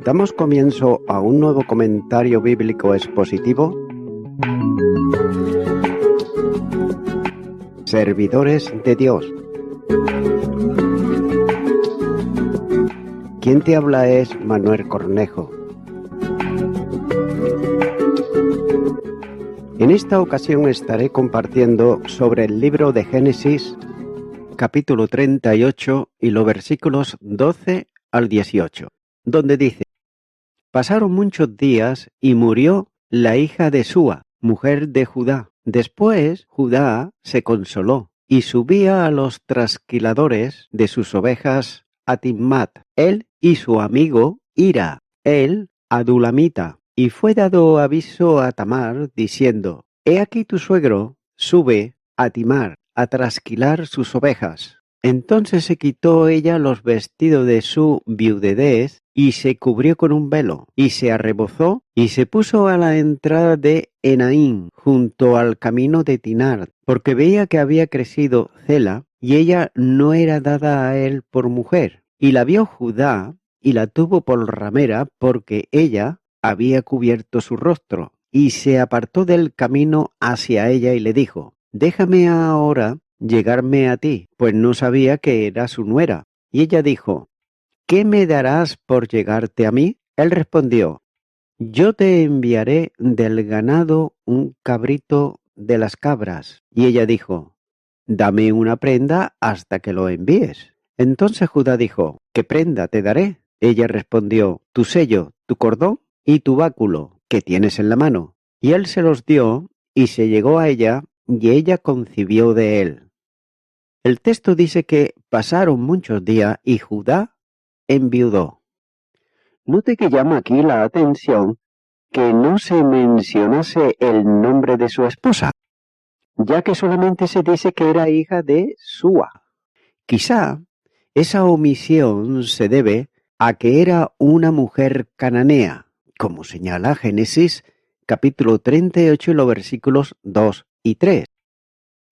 Damos comienzo a un nuevo comentario bíblico expositivo. Servidores de Dios. Quien te habla es Manuel Cornejo. En esta ocasión estaré compartiendo sobre el libro de Génesis, capítulo 38 y los versículos 12 al 18, donde dice: Pasaron muchos días y murió la hija de Súa, mujer de Judá. Después Judá se consoló y subía a los trasquiladores de sus ovejas a Timmat, él y su amigo Hira, él adulamita. Y fue dado aviso a Tamar, diciendo: He aquí tu suegro sube a Timar a trasquilar sus ovejas. Entonces se quitó ella los vestidos de su viudedez y se cubrió con un velo, y se arrebozó y se puso a la entrada de Enaim, junto al camino de Tinar, porque veía que había crecido Cela, y ella no era dada a él por mujer. Y la vio Judá, y la tuvo por ramera, porque ella había cubierto su rostro, y se apartó del camino hacia ella y le dijo: Déjame ahora llegarme a ti, pues no sabía que era su nuera. Y ella dijo: ¿Qué me darás por llegarte a mí? Él respondió: Yo te enviaré del ganado un cabrito de las cabras. Y ella dijo: Dame una prenda hasta que lo envíes. Entonces Judá dijo: ¿Qué prenda te daré? Ella respondió: Tu sello, tu cordón y tu báculo que tienes en la mano. Y él se los dio y se llegó a ella, y ella concibió de él. El texto dice que pasaron muchos días y Judá enviudó. Note que llama aquí la atención que no se mencionase el nombre de su esposa, ya que solamente se dice que era hija de Súa. Quizá esa omisión se debe a que era una mujer cananea, como señala Génesis capítulo 38 y los versículos 2 y 3.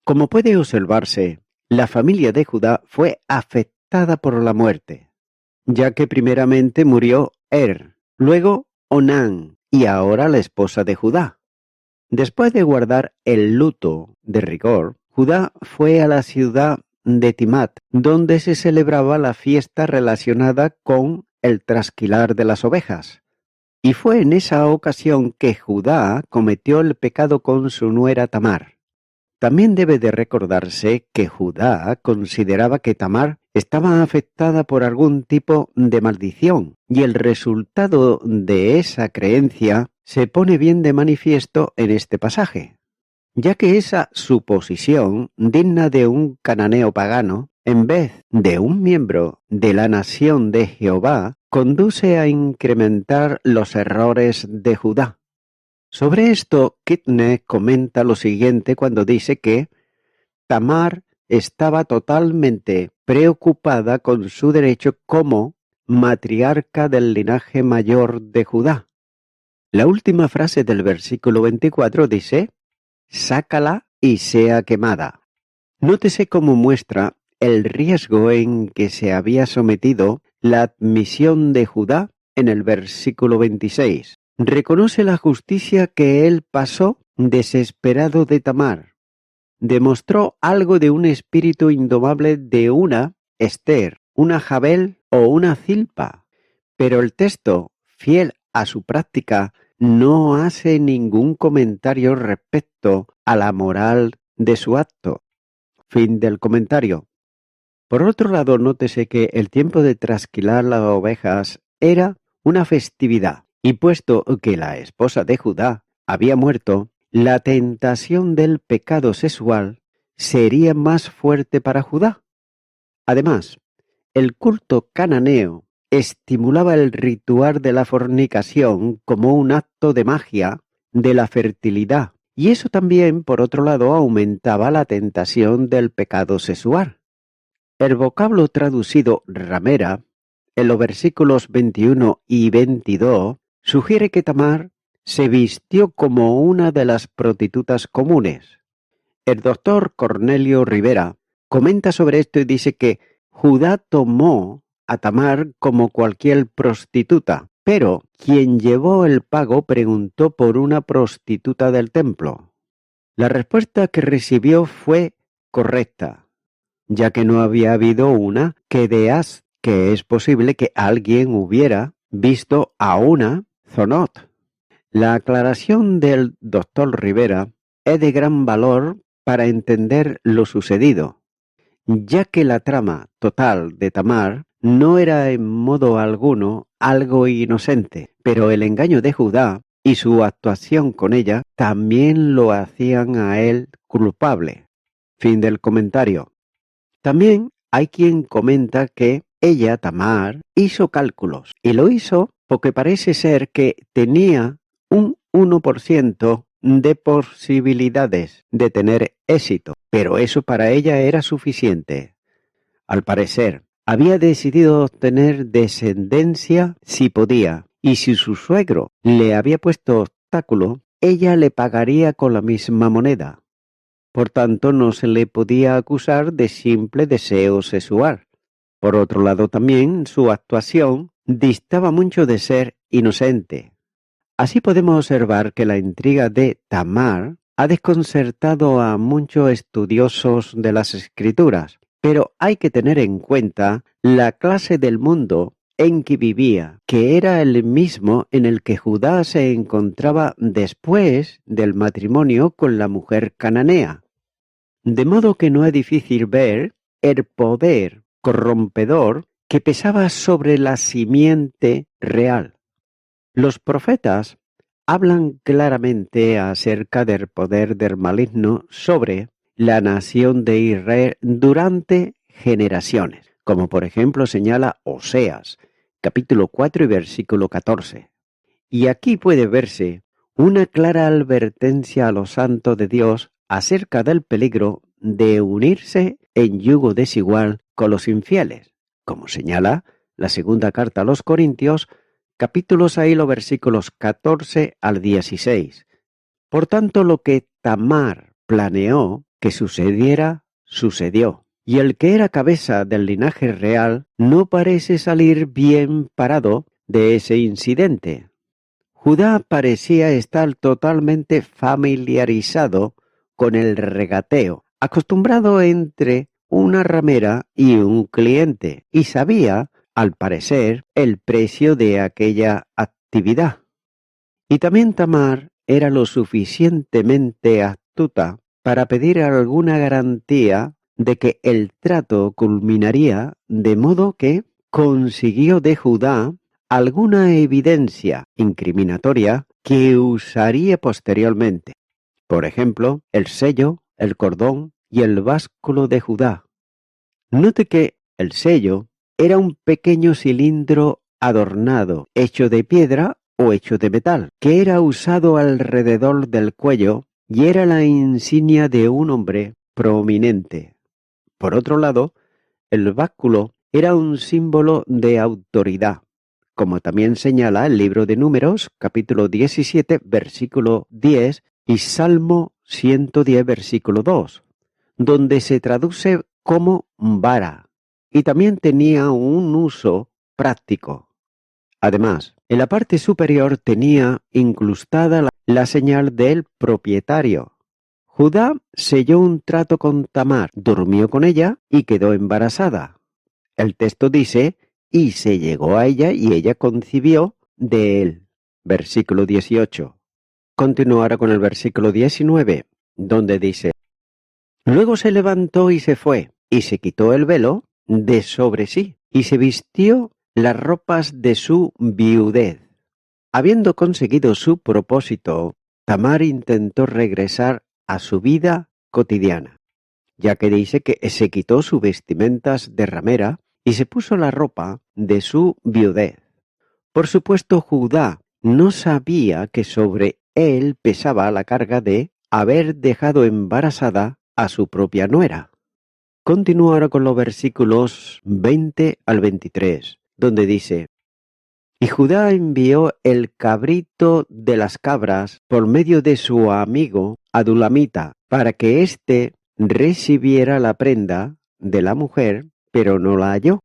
Como puede observarse, la familia de Judá fue afectada por la muerte, ya que primeramente murió luego Onán y ahora la esposa de Judá. Después de guardar el luto de rigor, Judá fue a la ciudad de Timat, donde se celebraba la fiesta relacionada con el trasquilar de las ovejas. Y fue en esa ocasión que Judá cometió el pecado con su nuera Tamar. También debe de recordarse que Judá consideraba que Tamar estaba afectada por algún tipo de maldición, y el resultado de esa creencia se pone bien de manifiesto en este pasaje, ya que esa suposición, digna de un cananeo pagano, en vez de un miembro de la nación de Jehová, conduce a incrementar los errores de Judá. Sobre esto, Kitne comenta lo siguiente cuando dice que Tamar estaba totalmente preocupada con su derecho como matriarca del linaje mayor de Judá. La última frase del versículo 24 dice: Sácala y sea quemada. Nótese cómo muestra el riesgo en que se había sometido la admisión de Judá en el versículo 26. Reconoce la justicia que él pasó desesperado de Tamar. Demostró algo de un espíritu indomable de una Esther, una Jabel o una Zilpa. Pero el texto, fiel a su práctica, no hace ningún comentario respecto a la moral de su acto. Fin del comentario. Por otro lado, nótese que el tiempo de trasquilar las ovejas era una festividad, y puesto que la esposa de Judá había muerto, la tentación del pecado sexual sería más fuerte para Judá. Además, el culto cananeo estimulaba el ritual de la fornicación como un acto de magia de la fertilidad, y eso también, por otro lado, aumentaba la tentación del pecado sexual. El vocablo traducido ramera, en los versículos 21 y 22, sugiere que Tamar se vistió como una de las prostitutas comunes. El doctor Cornelio Rivera comenta sobre esto y dice que Judá tomó a Tamar como cualquier prostituta, Pero quien llevó el pago preguntó por una prostituta del templo. La respuesta que recibió fue correcta, ya que no había habido una que que es posible que alguien hubiera visto a una zonot. La aclaración del doctor Rivera es de gran valor para entender lo sucedido, ya que la trama total de Tamar no era en modo alguno algo inocente, pero el engaño de Judá y su actuación con ella también lo hacían a él culpable. Fin del comentario. También hay quien comenta que ella, Tamar, hizo cálculos y lo hizo porque parece ser que tenía un 1% de posibilidades de tener éxito, pero eso para ella era suficiente. Al parecer, había decidido tener descendencia si podía, y si su suegro le había puesto obstáculo, ella le pagaría con la misma moneda. Por tanto, no se le podía acusar de simple deseo sexual. Por otro lado, también su actuación distaba mucho de ser inocente. Así podemos observar que la intriga de Tamar ha desconcertado a muchos estudiosos de las Escrituras, pero hay que tener en cuenta la clase del mundo en que vivía, que era el mismo en el que Judá se encontraba después del matrimonio con la mujer cananea. De modo que no es difícil ver el poder corrompedor que pesaba sobre la simiente real. Los profetas hablan claramente acerca del poder del maligno sobre la nación de Israel durante generaciones, como por ejemplo señala Oseas, capítulo 4 y versículo 14. Y aquí puede verse una clara advertencia a los santos de Dios acerca del peligro de unirse en yugo desigual con los infieles, como señala la segunda carta a los Corintios, capítulo 6, los versículos 14 al 16. Por tanto, lo que Tamar planeó que sucediera, sucedió. Y el que era cabeza del linaje real no parece salir bien parado de ese incidente. Judá parecía estar totalmente familiarizado con el regateo, acostumbrado entre una ramera y un cliente, y sabía, al parecer, el precio de aquella actividad. Y también Tamar era lo suficientemente astuta para pedir alguna garantía de que el trato culminaría, de modo que consiguió de Judá alguna evidencia incriminatoria que usaría posteriormente. Por ejemplo, el sello, el cordón y el básculo de Judá. Note que el sello era un pequeño cilindro adornado, hecho de piedra o hecho de metal, que era usado alrededor del cuello y era la insignia de un hombre prominente. Por otro lado, el básculo era un símbolo de autoridad, como también señala el libro de Números, capítulo 17, versículo 10 y Salmo 110, versículo 2, donde se traduce como vara, y también tenía un uso práctico. Además, en la parte superior tenía incrustada la señal del propietario. Judá selló un trato con Tamar, durmió con ella y quedó embarazada. El texto dice, y se llegó a ella y ella concibió de él. Versículo 18. Continuará con el versículo 19, donde dice, luego se levantó y se fue, y se quitó el velo de sobre sí, y se vistió las ropas de su viudez. Habiendo conseguido su propósito, Tamar intentó regresar a su vida cotidiana, ya que dice que se quitó sus vestimentas de ramera y se puso la ropa de su viudez. Por supuesto, Judá no sabía que sobre él pesaba la carga de haber dejado embarazada a su propia nuera. Continúa ahora con los versículos 20 al 23, donde dice, y Judá envió el cabrito de las cabras por medio de su amigo Adulamita, para que éste recibiera la prenda de la mujer, pero no la halló.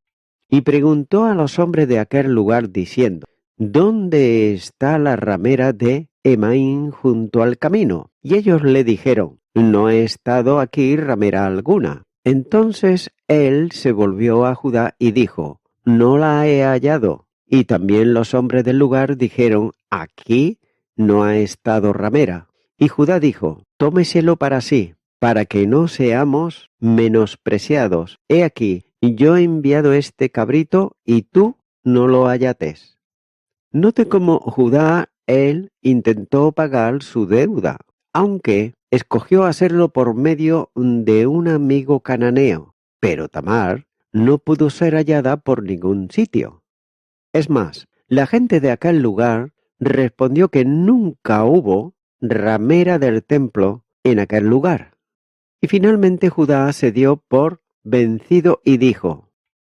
Y preguntó a los hombres de aquel lugar diciendo, ¿dónde está la ramera de Emaín junto al camino? Y ellos le dijeron, no he estado aquí ramera alguna. Entonces él se volvió a Judá y dijo, no la he hallado. Y también los hombres del lugar dijeron, aquí no ha estado ramera. Y Judá dijo, tómeselo para sí, para que no seamos menospreciados. He aquí, yo he enviado este cabrito y tú no lo hallates. Note cómo Judá, él intentó pagar su deuda, aunque escogió hacerlo por medio de un amigo cananeo, pero Tamar no pudo ser hallada por ningún sitio. Es más, la gente de aquel lugar respondió que nunca hubo ramera del templo en aquel lugar. Y finalmente Judá se dio por vencido y dijo,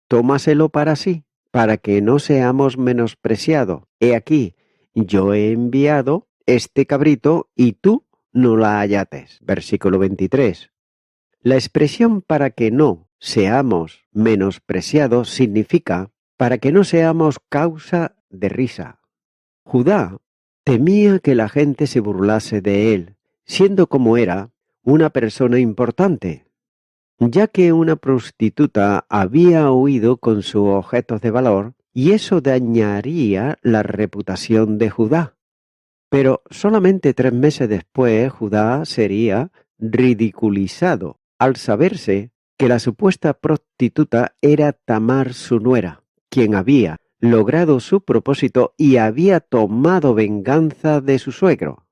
tómaselo para sí, para que no seamos menospreciados. He aquí, yo he enviado este cabrito y tú no la hallates. Versículo 23. La expresión para que no seamos menospreciados significa para que no seamos causa de risa. Judá temía que la gente se burlase de él, siendo como era una persona importante, ya que una prostituta había huido con sus objetos de valor y eso dañaría la reputación de Judá. Pero solamente 3 meses después Judá sería ridiculizado al saberse que la supuesta prostituta era Tamar su nuera, quien había logrado su propósito y había tomado venganza de su suegro.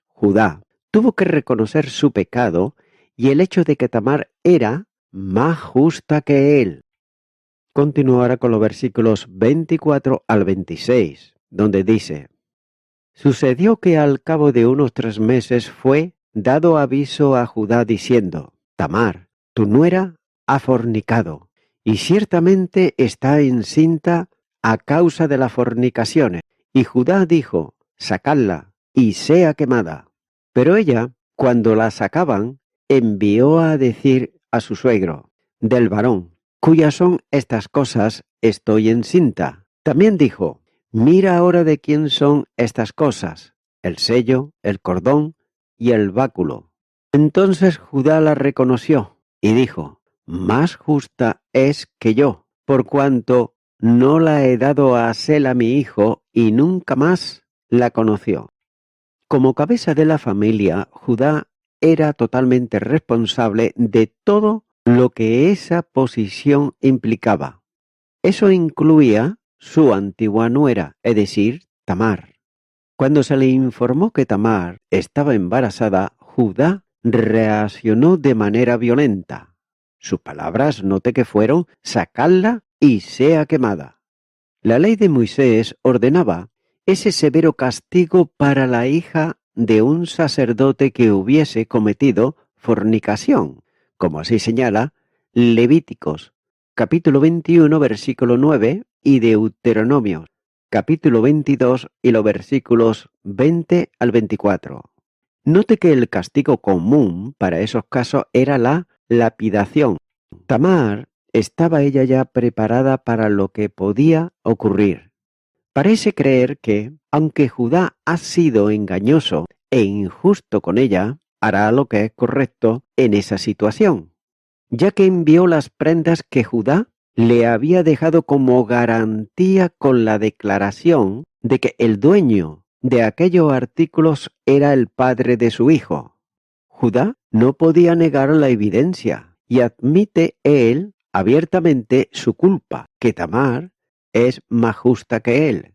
Judá tuvo que reconocer su pecado y el hecho de que Tamar era más justa que él. Continúo ahora con los versículos 24 al 26, donde dice, sucedió que al cabo de unos 3 meses fue dado aviso a Judá diciendo, Tamar, tu nuera ha fornicado, y ciertamente está encinta a causa de las fornicaciones. Y Judá dijo, sacadla, y sea quemada. Pero ella, cuando la sacaban, envió a decir a su suegro, del varón, cuyas son estas cosas, estoy encinta. También dijo, mira ahora de quién son estas cosas, el sello, el cordón y el báculo. Entonces Judá la reconoció y dijo, más justa es que yo, por cuanto no la he dado a Sela mi hijo y nunca más la conoció. Como cabeza de la familia, Judá era totalmente responsable de todo lo que esa posición implicaba. Eso incluía su antigua nuera, es decir, Tamar. Cuando se le informó que Tamar estaba embarazada, Judá reaccionó de manera violenta. Sus palabras note que fueron sacadla y sea quemada. La ley de Moisés ordenaba ese severo castigo para la hija de un sacerdote que hubiese cometido fornicación, como así señala Levíticos, capítulo 21, versículo 9, y Deuteronomio, capítulo 22, y los versículos 20 al 24. Note que el castigo común para esos casos era la lapidación. Tamar estaba ella ya preparada para lo que podía ocurrir. Parece creer que, aunque Judá ha sido engañoso e injusto con ella, hará lo que es correcto en esa situación, ya que envió las prendas que Judá le había dejado como garantía con la declaración de que el dueño de aquellos artículos era el padre de su hijo. Judá no podía negar la evidencia y admite él abiertamente su culpa, que Tamar es más justa que él.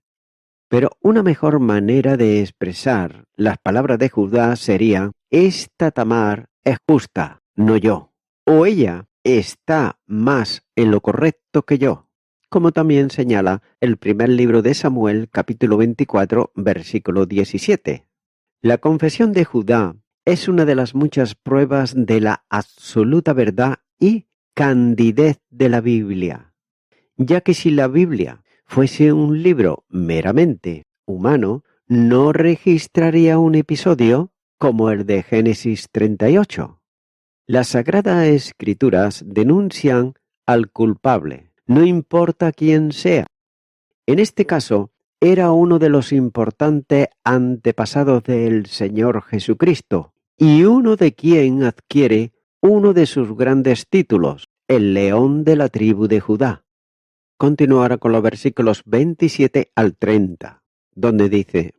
Pero una mejor manera de expresar las palabras de Judá sería, esta Tamar es justa, no yo. O ella está más en lo correcto que yo, como también señala el primer libro de Samuel, capítulo 24, versículo 17. La confesión de Judá es una de las muchas pruebas de la absoluta verdad y candidez de la Biblia, ya que si la Biblia fuese un libro meramente humano, no registraría un episodio como el de Génesis 38. Las Sagradas Escrituras denuncian al culpable, no importa quién sea. En este caso, era uno de los importantes antepasados del Señor Jesucristo y uno de quien adquiere uno de sus grandes títulos, el león de la tribu de Judá. Continuará con los versículos 27 al 30, donde dice: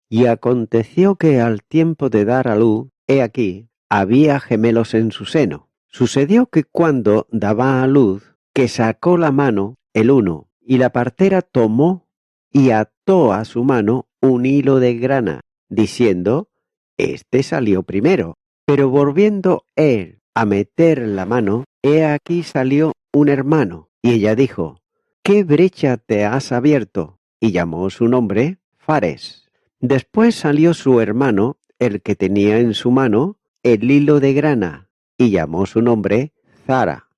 Y aconteció que al tiempo de dar a luz, he aquí, había gemelos en su seno. Sucedió que cuando daba a luz, que sacó la mano el uno, y la partera tomó y ató a su mano un hilo de grana, diciendo: Este salió primero. Pero volviendo él a meter la mano, he aquí salió un hermano. Y ella dijo: ¿Qué brecha te has abierto? Y llamó su nombre Fares. Después salió su hermano, el que tenía en su mano el hilo de grana, y llamó su nombre Zara.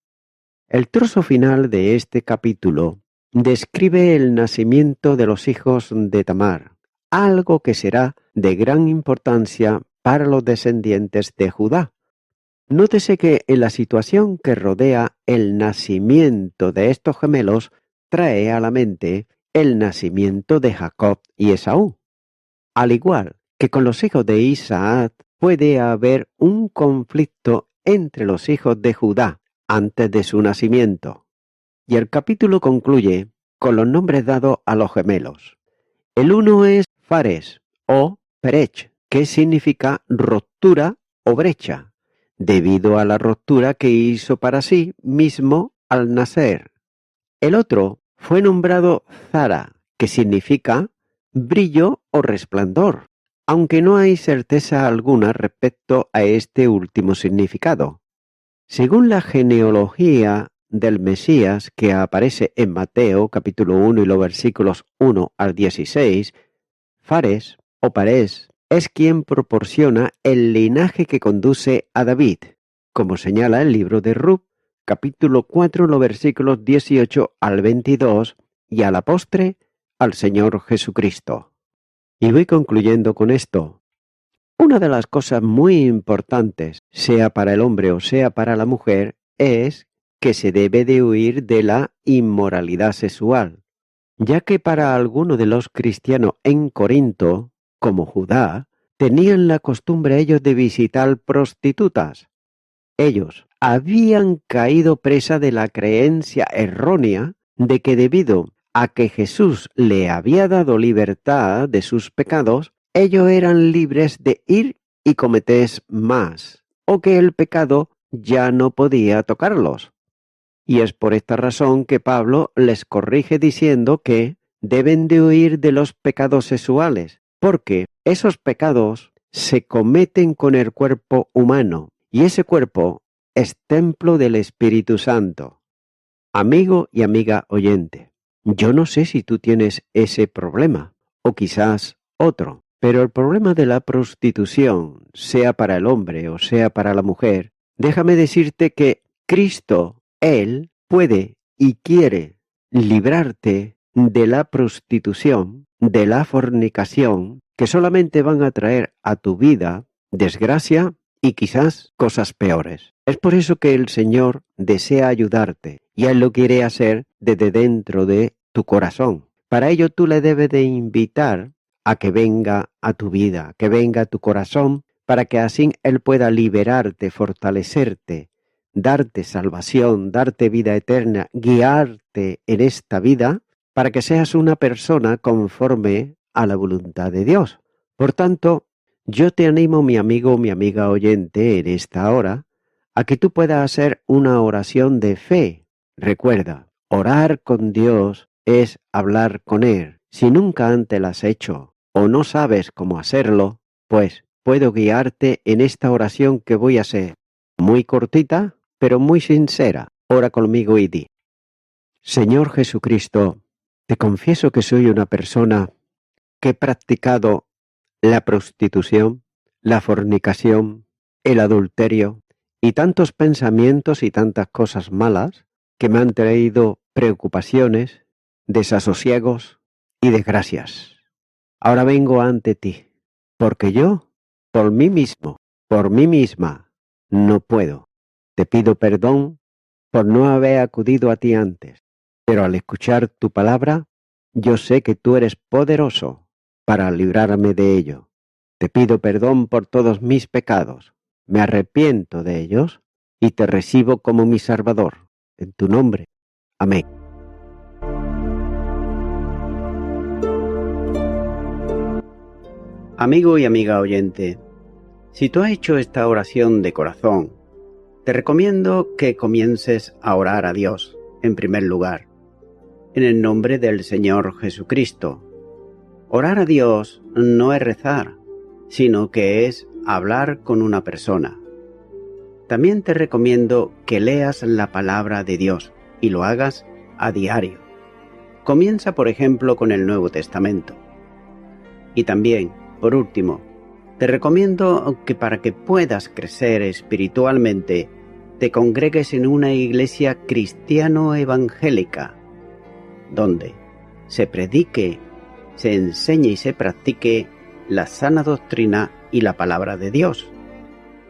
El trozo final de este capítulo describe el nacimiento de los hijos de Tamar, algo que será de gran importancia para los descendientes de Judá. Nótese que en la situación que rodea el nacimiento de estos gemelos trae a la mente el nacimiento de Jacob y Esaú. Al igual que con los hijos de Isaac, puede haber un conflicto entre los hijos de Judá antes de su nacimiento. Y el capítulo concluye con los nombres dados a los gemelos. El uno es Fares o Perech, que significa ruptura o brecha, debido a la ruptura que hizo para sí mismo al nacer. El otro fue nombrado Zara, que significa brillo o resplandor, aunque no hay certeza alguna respecto a este último significado. Según la genealogía del Mesías que aparece en Mateo capítulo 1 y los versículos 1 al 16, Fares o Parés es quien proporciona el linaje que conduce a David, como señala el libro de Ruth, capítulo 4, los versículos 18 al 22, y a la postre, al Señor Jesucristo. Y voy concluyendo con esto. Una de las cosas muy importantes, sea para el hombre o sea para la mujer, es que se debe de huir de la inmoralidad sexual, ya que para algunos de los cristianos en Corinto, como Judá, tenían la costumbre ellos de visitar prostitutas. Ellos habían caído presa de la creencia errónea de que debido a que Jesús le había dado libertad de sus pecados, ellos eran libres de ir y cometer más, o que el pecado ya no podía tocarlos. Y es por esta razón que Pablo les corrige diciendo que deben de huir de los pecados sexuales, porque esos pecados se cometen con el cuerpo humano, y ese cuerpo es templo del Espíritu Santo. Amigo y amiga oyente, yo no sé si tú tienes ese problema, o quizás otro, pero el problema de la prostitución, sea para el hombre o sea para la mujer, déjame decirte que Cristo, Él, puede y quiere librarte de la prostitución, de la fornicación, que solamente van a traer a tu vida desgracia y quizás cosas peores. Es por eso que el Señor desea ayudarte y Él lo quiere hacer desde dentro de tu corazón. Para ello tú le debes de invitar a que venga a tu vida, que venga a tu corazón, para que así Él pueda liberarte, fortalecerte, darte salvación, darte vida eterna, guiarte en esta vida, para que seas una persona conforme a la voluntad de Dios. Por tanto, yo te animo, mi amigo, mi amiga oyente, en esta hora, a que tú puedas hacer una oración de fe. Recuerda, orar con Dios es hablar con Él. Si nunca antes lo has hecho o no sabes cómo hacerlo, pues puedo guiarte en esta oración que voy a hacer. Muy cortita, pero muy sincera. Ora conmigo y di: Señor Jesucristo, te confieso que soy una persona que he practicado la prostitución, la fornicación, el adulterio y tantos pensamientos y tantas cosas malas que me han traído preocupaciones, desasosiegos y desgracias. Ahora vengo ante ti, porque yo, por mí mismo, por mí misma, no puedo. Te pido perdón por no haber acudido a ti antes, pero al escuchar tu palabra, Yo sé que tú eres poderoso para librarme de ello. Te pido perdón por todos mis pecados. Me arrepiento de ellos y te recibo como mi Salvador. En tu nombre. Amén. Amigo y amiga oyente, si tú has hecho esta oración de corazón, te recomiendo que comiences a orar a Dios, en primer lugar, en el nombre del Señor Jesucristo. Orar a Dios no es rezar, sino que es hablar con una persona. También te recomiendo que leas la palabra de Dios y lo hagas a diario. Comienza, por ejemplo, con el Nuevo Testamento. Y también, por último, te recomiendo que para que puedas crecer espiritualmente, te congregues en una iglesia cristiano-evangélica, donde se predique, se enseñe y se practique la sana doctrina y la palabra de Dios.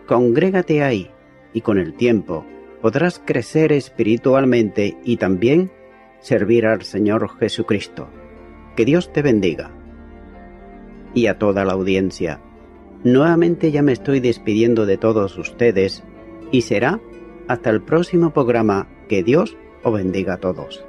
Congrégate ahí y con el tiempo podrás crecer espiritualmente y también servir al Señor Jesucristo. Que Dios te bendiga. Y a toda la audiencia, nuevamente ya me estoy despidiendo de todos ustedes y será hasta el próximo programa. Que Dios os bendiga a todos.